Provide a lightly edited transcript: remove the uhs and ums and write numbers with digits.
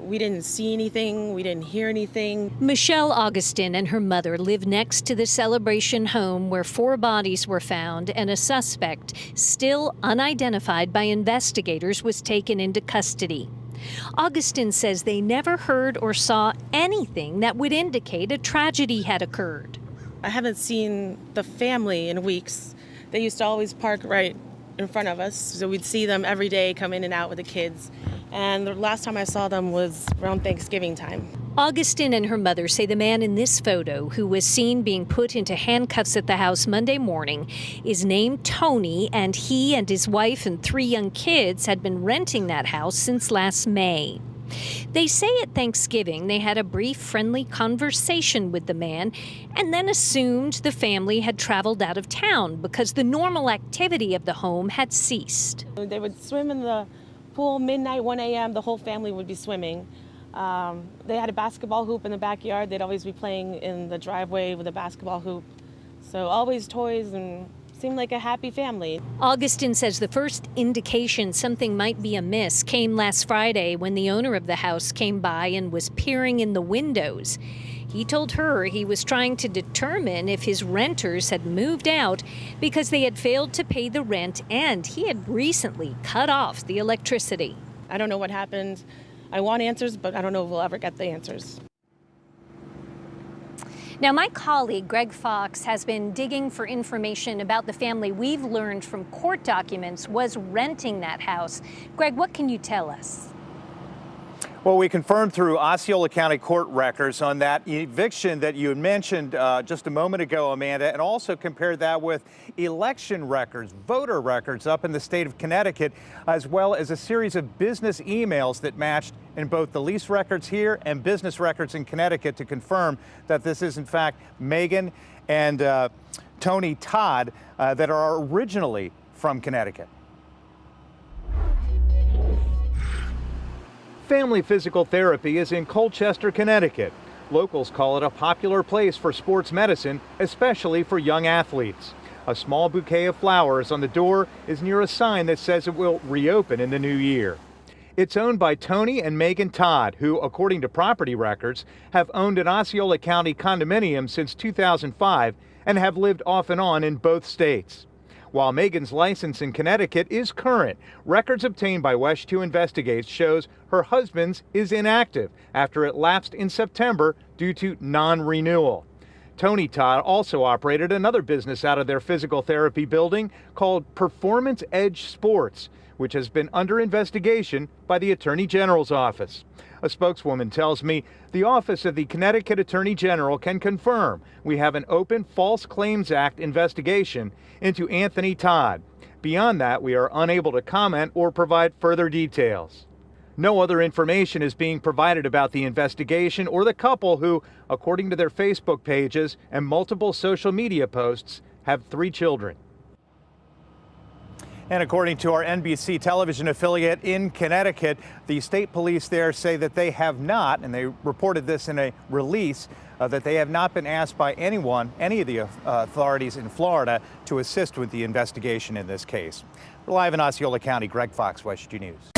We didn't see anything. We didn't hear anything. Michelle Augustin and her mother live next to the Celebration home where 4 bodies were found and a suspect, still unidentified by investigators, was taken into custody. Augustin says they never heard or saw anything that would indicate a tragedy had occurred. I haven't seen the family in weeks. They used to always park right in front of us, so we'd see them every day come in and out with the kids. And the last time I saw them was around Thanksgiving time. Augustin and her mother say the man in this photo, who was seen being put into handcuffs at the house Monday morning, is named Tony, and he and his wife and 3 young kids had been renting that house since last May. They say at Thanksgiving they had a brief, friendly conversation with the man and then assumed the family had traveled out of town because the normal activity of the home had ceased. They would swim in the pool midnight, 1 a.m. The whole family would be swimming. They had a basketball hoop in the backyard. They'd always be playing in the driveway with a basketball hoop. So always toys, and seemed like a happy family. Augustin says the first indication something might be amiss came last Friday when the owner of the house came by and was peering in the windows. He told her he was trying to determine if his renters had moved out because they had failed to pay the rent and he had recently cut off the electricity. I don't know what happened. I want answers, but I don't know if we'll ever get the answers. Now, my colleague, Greg Fox, has been digging for information about the family we've learned from court documents was renting that house. Greg, what can you tell us? Well, we confirmed through Osceola County court records on that eviction that you had mentioned just a moment ago, Amanda, and also compared that with election records, voter records up in the state of Connecticut, as well as a series of business emails that matched in both the lease records here and business records in Connecticut to confirm that this is, in fact, Megan and Tony Todd that are originally from Connecticut. Family Physical Therapy is in Colchester, Connecticut. Locals call it a popular place for sports medicine, especially for young athletes. A small bouquet of flowers on the door is near a sign that says it will reopen in the new year. It's owned by Tony and Megan Todd, who, according to property records, have owned an Osceola County condominium since 2005 and have lived off and on in both states. While Megan's license in Connecticut is current, records obtained by WESH 2 Investigates shows her husband's is inactive after it lapsed in September due to non-renewal. Tony Todd also operated another business out of their physical therapy building called Performance Edge Sports, which has been under investigation by the Attorney General's office. A spokeswoman tells me the Office of the Connecticut Attorney General can confirm we have an open False Claims Act investigation into Anthony Todd. Beyond that, we are unable to comment or provide further details. No other information is being provided about the investigation or the couple who, according to their Facebook pages and multiple social media posts, have 3 children. And according to our NBC television affiliate in Connecticut, the state police there say that they have not, and they reported this in a release, that they have not been asked by anyone, any of the authorities in Florida, to assist with the investigation in this case. We're live in Osceola County. Greg Fox, WESH 2 News.